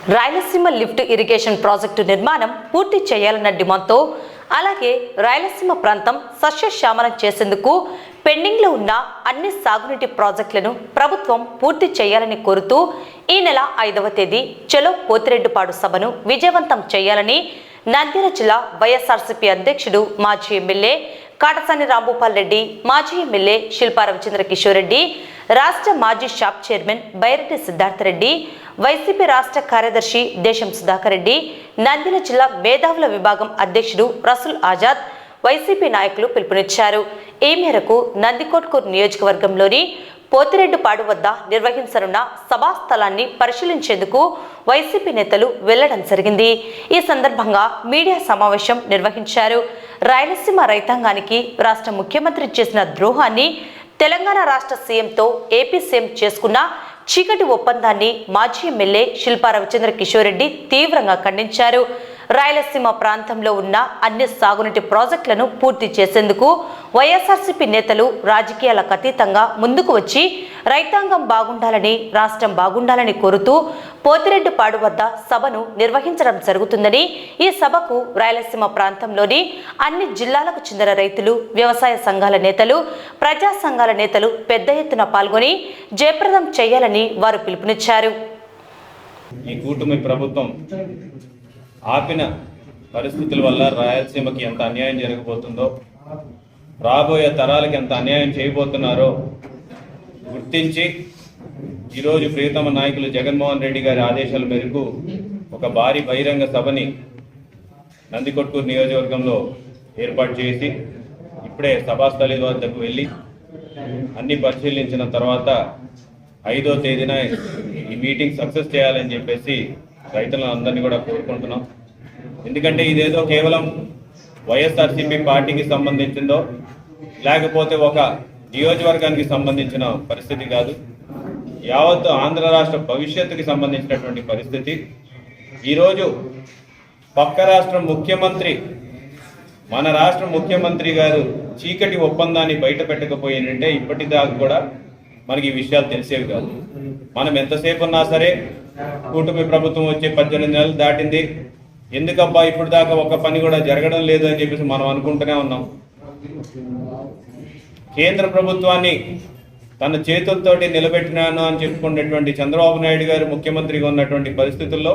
Rayalaseema lift irrigation project నిర్మాణం పూర్తి చేయాలన్న డిమాండ్తో అలాగే రాయలసీమ ప్రాంతం సస్యశ్యామలం చేసేందుకు పెండింగ్లో ఉన్న అన్ని సాగునీటి ప్రాజెక్టులను ప్రభుత్వం పూర్తి చేయాలని కోరుతూ ఈ నెల 5వ తేదీ చలో పోతిరెడ్డిపాడు సభను విజయవంతం చేయాలని నంద్యాల జిల్లా వైఎస్ఆర్సీపీ అధ్యక్షుడు మాజీ ఎమ్మెల్యే కాటసాని రాంభూపాల్ రెడ్డి, మాజీ ఎమ్మెల్యే శిల్పా రవిచంద్ర కిషోర్ రెడ్డి, రాష్ట్ర మాజీ shop chairman Byreddy Siddhartha Reddy, YCP రాష్ట్ర కార్యదర్శి దేశం సుధాకర్ రెడ్డి, నంద్యాల జిల్లా మేధావుల విభాగం అధ్యక్షుడు రసూల్ ఆజాద్ వైసీపీ నాయకులు పిలుపునిచ్చారు. ఈ మేరకు నందికొట్కూరు నియోజకవర్గంలోని పోతిరెడ్డిపాడు వద్ద నిర్వహించనున్న సభా స్థలాన్ని పరిశీలించేందుకు వైసీపీ నేతలు వెళ్లడం జరిగింది. ఈ సందర్భంగా మీడియా సమావేశం నిర్వహించారు. రాయలసీమ రైతాంగానికి రాష్ట్ర ముఖ్యమంత్రి చేసిన ద్రోహాన్ని తెలంగాణ రాష్ట్ర సీఎంతో ఏపీ సీఎం చేసుకున్న చీకటి ఒప్పందాన్ని మాజీ ఎమ్మెల్యే శిల్పా రవిచంద్ర కిషోర్ రెడ్డి తీవ్రంగా ఖండించారు. రాయలసీమ ప్రాంతంలో ఉన్న అన్ని సాగునీటి ప్రాజెక్టులను పూర్తి చేసేందుకు వైఎస్ఆర్సీపీ నేతలు రాజకీయాలకు అతీతంగా ముందుకు వచ్చి రైతాంగం బాగుండాలని, రాష్ట్రం బాగుండాలని కోరుతూ పోతిరెడ్డిపాడు వద్ద సభను నిర్వహించడం జరుగుతుందని, ఈ సభకు రాయలసీమ ప్రాంతంలోని అన్ని జిల్లాలకు చెందిన రైతులు, వ్యవసాయ సంఘాల నేతలు, ప్రజా సంఘాల నేతలు పెద్ద ఎత్తున పాల్గొని జయప్రదం చేయాలని వారు పిలుపునిచ్చారు. ఈ కూటమి ప్రభుత్వం ఆపిన పరిస్థితుల వల్ల రాయలసీమకి ఎంత అన్యాయం జరగబోతుందో, రాబోయే తరాలకి ఎంత అన్యాయం చేయబోతున్నారో గుర్తించి ఈరోజు ప్రియతమ నాయకులు జగన్మోహన్ రెడ్డి గారి ఆదేశాల మేరకు ఒక భారీ బహిరంగ సభని నందికొట్కూరు నియోజకవర్గంలో ఏర్పాటు చేసి ఇప్పుడే సభాస్థలి వద్దకు వెళ్ళి అన్ని పరిశీలించిన తర్వాత 5వ తేదీన ఈ మీటింగ్ సక్సెస్ చేయాలని చెప్పేసి రైతులను అందరినీ కూడా కోరుకుంటున్నాం. ఎందుకంటే ఇదేదో కేవలం వైఎస్ఆర్సీపీ పార్టీకి సంబంధించిందో లేకపోతే ఒక నియోజకవర్గానికి సంబంధించిన పరిస్థితి కాదు, యావత్ ఆంధ్ర రాష్ట్ర భవిష్యత్తుకి సంబంధించినటువంటి పరిస్థితి. ఈరోజు పక్క రాష్ట్రం ముఖ్యమంత్రి, మన రాష్ట్ర ముఖ్యమంత్రి గారు చీకటి ఒప్పందాన్ని బయట పెట్టకపోయిందంటే ఇప్పటిదాకా కూడా మనకి ఈ విషయాలు తెలిసేవి కాదు. మనం ఎంతసేపు ఉన్నా సరే కూటమి ప్రభుత్వం వచ్చే 18 నెలలు దాటింది, ఎందుకబ్బా ఇప్పుడు దాకా ఒక పని కూడా జరగడం లేదు అని చెప్పేసి మనం అనుకుంటూనే ఉన్నాం. కేంద్ర ప్రభుత్వాన్ని తన చేతులతోటి నిలబెట్టినాను అని చెప్పుకున్నటువంటి చంద్రబాబు నాయుడు గారు ముఖ్యమంత్రిగా ఉన్నటువంటి పరిస్థితుల్లో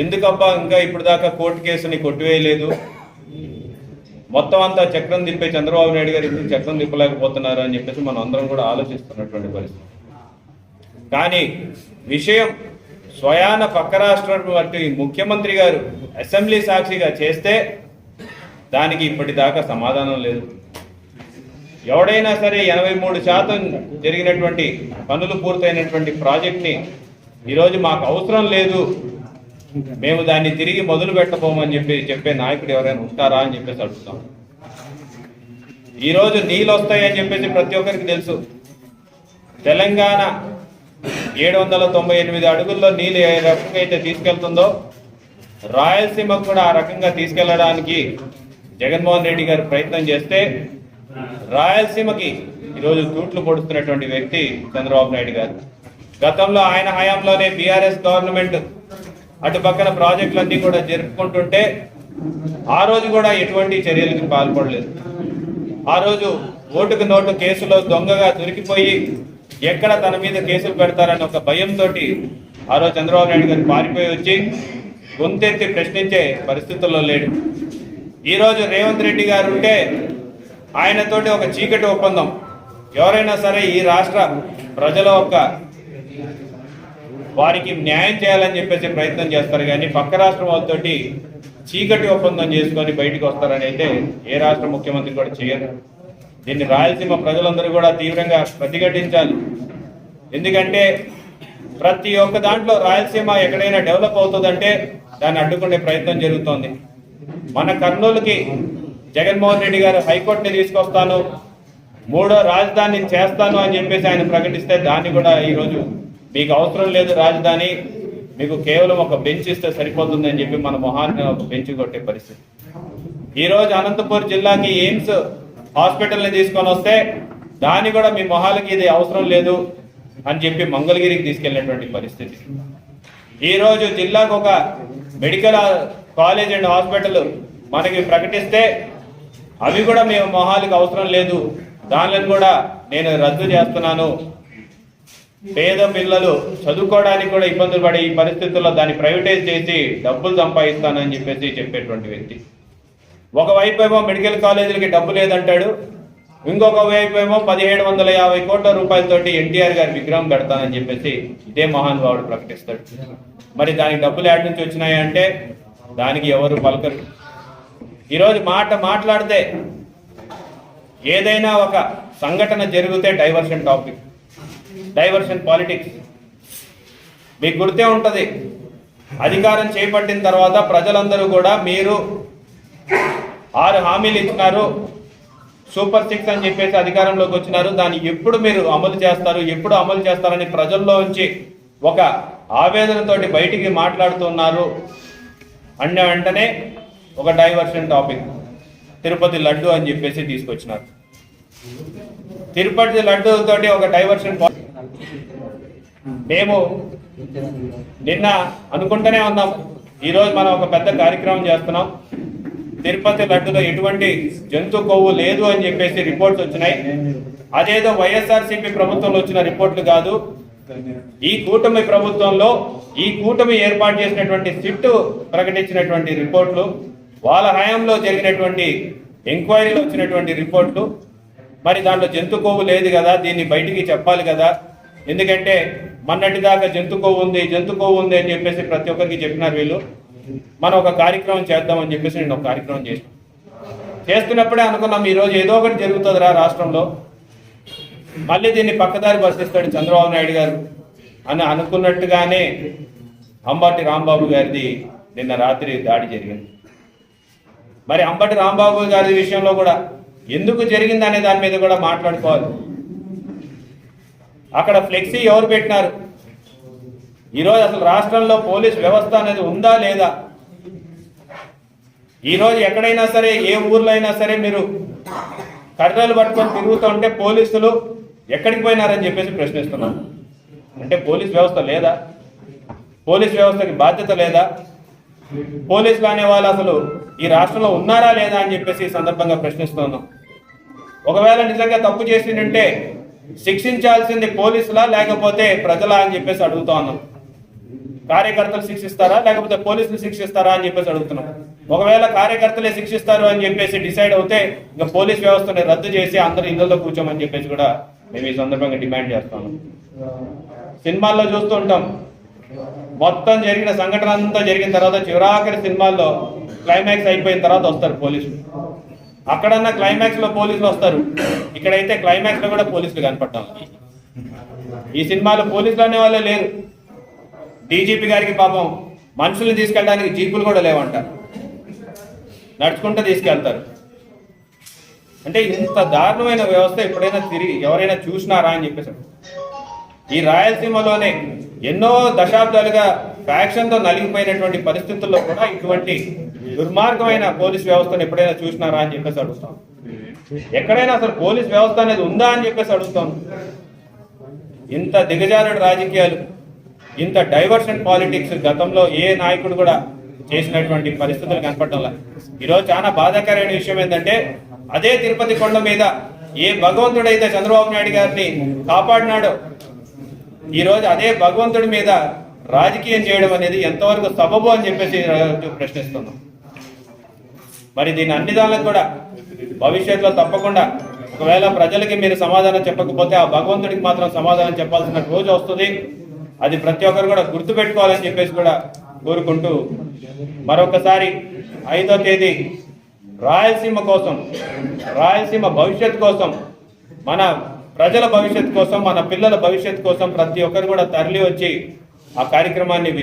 ఎందుకబ్బా ఇంకా ఇప్పుడు దాకా కోర్టు కేసుని కొట్టివేయలేదు, మొత్తం అంతా చక్రం తిప్పే చంద్రబాబు నాయుడు గారు ఎందుకు చక్రం తిప్పలేకపోతున్నారు అని చెప్పేసి మనం అందరం కూడా ఆలోచిస్తున్నటువంటి పరిస్థితి. కానీ విషయం స్వయాన పక్క రాష్ట్రం వంటి ముఖ్యమంత్రి గారు అసెంబ్లీ సాక్షిగా చేస్తే దానికి ఇప్పటిదాకా సమాధానం లేదు. ఎవడైనా సరే 83% జరిగినటువంటి పనులు పూర్తయినటువంటి ప్రాజెక్ట్ని ఈరోజు మాకు అవసరం లేదు, మేము దాన్ని తిరిగి మొదలు పెట్టబోమని చెప్పే నాయకుడు ఎవరైనా ఉంటారా అని చెప్పేసి అడుగుతాం. ఈరోజు నీళ్ళు వస్తాయని చెప్పేసి ప్రతి ఒక్కరికి తెలుసు. తెలంగాణ 798 అడుగుల్లో నీళ్ళు ఏ రకంగా అయితే తీసుకెళ్తుందో రాయలసీమకు కూడా ఆ రకంగా తీసుకెళ్లడానికి జగన్మోహన్ రెడ్డి గారు ప్రయత్నం చేస్తే రాయలసీమకి ఈరోజు తూట్లు పొడుస్తున్నటువంటి వ్యక్తి చంద్రబాబు నాయుడు గారు. గతంలో ఆయన హయాంలోనే బీఆర్ఎస్ గవర్నమెంట్ అటు పక్కన ప్రాజెక్టులన్నీ కూడా జరుపుకుంటుంటే ఆ రోజు కూడా ఎటువంటి చర్యలకు పాల్పడలేదు. ఆ రోజు ఓటుకు నోటు కేసులో దొంగగా దొరికిపోయి ఎక్కడ తన మీద కేసులు పెడతారని ఒక భయంతో ఆ రోజు చంద్రబాబు నాయుడు గారు పారిపోయి వచ్చి గొంతెత్తి ప్రశ్నించే పరిస్థితుల్లో లేడు. ఈరోజు రేవంత్ రెడ్డి గారు ఉంటే ఆయనతోటి ఒక చీకటి ఒప్పందం. ఎవరైనా సరే ఈ రాష్ట్ర ప్రజల వారికి న్యాయం చేయాలని చెప్పేసి ప్రయత్నం చేస్తారు, కానీ పక్క రాష్ట్రం వాళ్ళతోటి చీకటి ఒప్పందం చేసుకొని బయటకు వస్తారని అయితే ఏ రాష్ట్ర ముఖ్యమంత్రి కూడా చేయరు. దీన్ని రాయలసీమ ప్రజలందరూ కూడా తీవ్రంగా ప్రతిఘటించాలి. ఎందుకంటే ప్రతి ఒక్క దాంట్లో రాయలసీమ ఎక్కడైనా డెవలప్ అవుతుందంటే దాన్ని అడ్డుకునే ప్రయత్నం జరుగుతోంది. మన కర్నూలుకి జగన్మోహన్ రెడ్డి గారు హైకోర్టుని తీసుకొస్తాను, 3వ రాజధాని చేస్తాను అని చెప్పేసి ఆయన ప్రకటిస్తే దాన్ని కూడా ఈరోజు మీకు అవసరం లేదు రాజధాని, మీకు కేవలం ఒక బెంచ్ ఇస్తే సరిపోతుంది అని చెప్పి మన మొహాన్ని ఒక బెంచ్ కొట్టే పరిస్థితి. ఈరోజు అనంతపురం జిల్లాకి ఎయిమ్స్ హాస్పిటల్ని తీసుకొని వస్తే దాన్ని కూడా మీ మొహాలకి ఇది అవసరం లేదు అని చెప్పి మంగళగిరికి తీసుకెళ్ళినటువంటి పరిస్థితి. ఈరోజు జిల్లాకు ఒక మెడికల్ కాలేజ్ అండ్ హాస్పిటల్ మనకి ప్రకటిస్తే అవి కూడా మేము మొహాలకు అవసరం లేదు, దానిని కూడా నేను రద్దు చేస్తున్నాను. పేద పిల్లలు చదువుకోవడానికి కూడా ఇబ్బందులు పడే ఈ పరిస్థితుల్లో దాన్ని ప్రైవేటైజ్ చేసి డబ్బులు సంపాదిస్తానని చెప్పేటువంటి వ్యక్తి. ఒకవైపు ఏమో మెడికల్ కాలేజీలకి డబ్బు లేదంటాడు, ఇంకొక వైపు ఏమో 1750 కోట్ల రూపాయలతోటి ఎన్టీఆర్ గారి విగ్రహం పెడతానని చెప్పేసి ఇదే మహానుభావుడు ప్రకటిస్తాడు. మరి దానికి డబ్బులు యాడ్ నుంచి వచ్చినాయి అంటే దానికి ఎవరు పలకరు. ఈరోజు మాట్లాడితే ఏదైనా ఒక సంఘటన జరిగితే డైవర్షన్ టాపిక్, డైవర్షన్ పాలిటిక్స్. మీకు గుర్తే ఉంటుంది, అధికారం చేపట్టిన తర్వాత ప్రజలందరూ కూడా మీరు 6 హామీలు ఇచ్చినారు, సూపర్ 6 అని చెప్పేసి అధికారంలోకి వచ్చినారు, దాన్ని ఎప్పుడు మీరు అమలు చేస్తారని ప్రజల్లో ఉంచి ఒక ఆవేదనతోటి బయటికి మాట్లాడుతున్నారు అన్న వెంటనే ఒక డైవర్షన్ టాపిక్ తిరుపతి లడ్డు అని చెప్పేసి తీసుకొచ్చినారు. తిరుపతి లడ్డు తోటి ఒక డైవర్షన్. మేము నిన్న అనుకుంటూనే ఉన్నాం, ఈరోజు మనం ఒక పెద్ద కార్యక్రమం చేస్తున్నాం. తిరుపతి లడ్డులో ఎటువంటి జంతు కొవ్వు లేదు అని చెప్పేసి రిపోర్ట్స్ వచ్చినాయి. అదేదో వైఎస్ఆర్సీపీ ప్రభుత్వంలో వచ్చిన రిపోర్ట్లు కాదు, ఈ కూటమి ప్రభుత్వంలో ఈ కూటమి ఏర్పాటు చేసినటువంటి సిట్ ప్రకటించినటువంటి రిపోర్ట్లు, వాళ్ళ హయాంలో జరిగినటువంటి ఎంక్వైరీలో వచ్చినటువంటి రిపోర్ట్లు. మరి దాంట్లో జంతు కొవ్వు లేదు కదా, దీన్ని బయటికి చెప్పాలి కదా, ఎందుకంటే మొన్నటిదాకా జంతు కొవ్వు ఉంది అని చెప్పేసి ప్రతి ఒక్కరికి చెప్పినారు వీళ్ళు. మనం ఒక కార్యక్రమం చేద్దామని చెప్పేసి నేను ఒక కార్యక్రమం చేస్తున్నప్పుడే అనుకున్నాం, ఈరోజు ఏదో ఒకటి జరుగుతుందిరా రాష్ట్రంలో, మళ్ళీ దీన్ని పక్కదారి పరిస్థిస్తాడు చంద్రబాబు నాయుడు గారు అని అనుకున్నట్టుగానే అంబటి రాంబాబు గారిది నిన్న రాత్రి దాడి జరిగింది. మరి అంబటి రాంబాబు గారి విషయంలో కూడా ఎందుకు జరిగింది అనే దాని మీద కూడా మాట్లాడుకోవాలి. అక్కడ ఫ్లెక్సీ ఎవరు పెట్టినారు? ఈరోజు అసలు రాష్ట్రంలో పోలీస్ వ్యవస్థ అనేది ఉందా లేదా? ఈరోజు ఎక్కడైనా సరే, ఏ ఊర్లో అయినా సరే మీరు కర్రలు పట్టుకొని తిరుగుతూ ఉంటే పోలీసులు ఎక్కడికి పోయినారని చెప్పేసి ప్రశ్నిస్తున్నారు. అంటే పోలీస్ వ్యవస్థ లేదా? పోలీస్ వ్యవస్థకి బాధ్యత లేదా? పోలీసులు అనే వాళ్ళు అసలు ఈ రాష్ట్రంలో ఉన్నారా లేదా అని చెప్పేసి ఈ సందర్భంగా ప్రశ్నిస్తున్నాం. ఒకవేళ నిజంగా తప్పు చేసిందంటే శిక్షించాల్సింది పోలీసులా లేకపోతే ప్రజలా అని చెప్పేసి అడుగుతా ఉన్నాం. కార్యకర్తలు శిక్షిస్తారా లేకపోతే పోలీసులు శిక్షిస్తారా అని చెప్పేసి అడుగుతున్నాం. ఒకవేళ కార్యకర్తలే శిక్షిస్తారు అని చెప్పేసి డిసైడ్ అవుతే ఇంకా పోలీస్ వ్యవస్థని రద్దు చేసి అందరూ ఇళ్లలో కూర్చోమని చెప్పేసి కూడా మేము ఈ సందర్భంగా డిమాండ్ చేస్తాము. సినిమాల్లో చూస్తూ ఉంటాం, మొత్తం జరిగిన సంఘటన అంతా జరిగిన తర్వాత చివరాఖరి సినిమాల్లో క్లైమాక్స్ అయిపోయిన తర్వాత వస్తారు పోలీసులు. అక్కడన్నా క్లైమాక్స్ లో పోలీసులు వస్తారు, ఇక్కడైతే క్లైమాక్స్ లో కూడా పోలీసులు కనపడతాం. ఈ సినిమాలో పోలీసులు అనే వాళ్ళే లేరు. డీజీపీ గారికి పాపం మనుషుల్ని తీసుకెళ్ళడానికి జీపులు కూడా లేవంట, నడుచుకుంటూ తీసుకెళ్తారు. అంటే ఇంత దారుణమైన వ్యవస్థ ఎప్పుడైనా ఎవరైనా చూసినారా అని చెప్పేసి. ఈ రాయలసీమలోనే ఎన్నో దశాబ్దాలుగా ఫ్యాక్షన్తో నలిగిపోయినటువంటి పరిస్థితుల్లో కూడా ఇటువంటి దుర్మార్గమైన పోలీస్ వ్యవస్థను ఎప్పుడైనా చూసినారా అని చెప్పేసి అడుగుతాం. ఎక్కడైనా అసలు పోలీస్ వ్యవస్థ అనేది ఉందా అని చెప్పేసి అడుగుతాం. ఇంత దిగజారుడు రాజకీయాలు, ఇంత డైవర్షన్ పాలిటిక్స్ గతంలో ఏ నాయకుడు కూడా చేసినటువంటి పరిస్థితులు కనపడటంలా. ఈరోజు చాలా బాధాకరమైన విషయం ఏంటంటే, అదే తిరుపతి కొండ మీద ఏ భగవంతుడైతే చంద్రబాబు నాయుడు గారిని కాపాడినాడో, ఈరోజు అదే భగవంతుడి మీద రాజకీయం చేయడం అనేది ఎంతవరకు సబబు అని చెప్పేసి ప్రశ్నిస్తున్నాం. మరి దీని అన్ని దానికి కూడా భవిష్యత్తులో తప్పకుండా ఒకవేళ ప్రజలకి మీరు సమాధానం చెప్పకపోతే ఆ భగవంతుడికి మాత్రం సమాధానం చెప్పాల్సిన రోజు వస్తుంది. అది ప్రతి ఒక్కరు కూడా గుర్తుపెట్టుకోవాలని చెప్పేసి కూడా కోరుకుంటూ మరొకసారి 5వ తేదీ రాయలసీమ కోసం, రాయలసీమ భవిష్యత్ కోసం, మన ప్రజల భవిష్యత్ కోసం, మన పిల్లల భవిష్యత్ కోసం ప్రతి ఒక్కరు కూడా తరలి వచ్చి ఆ కార్యక్రమాన్ని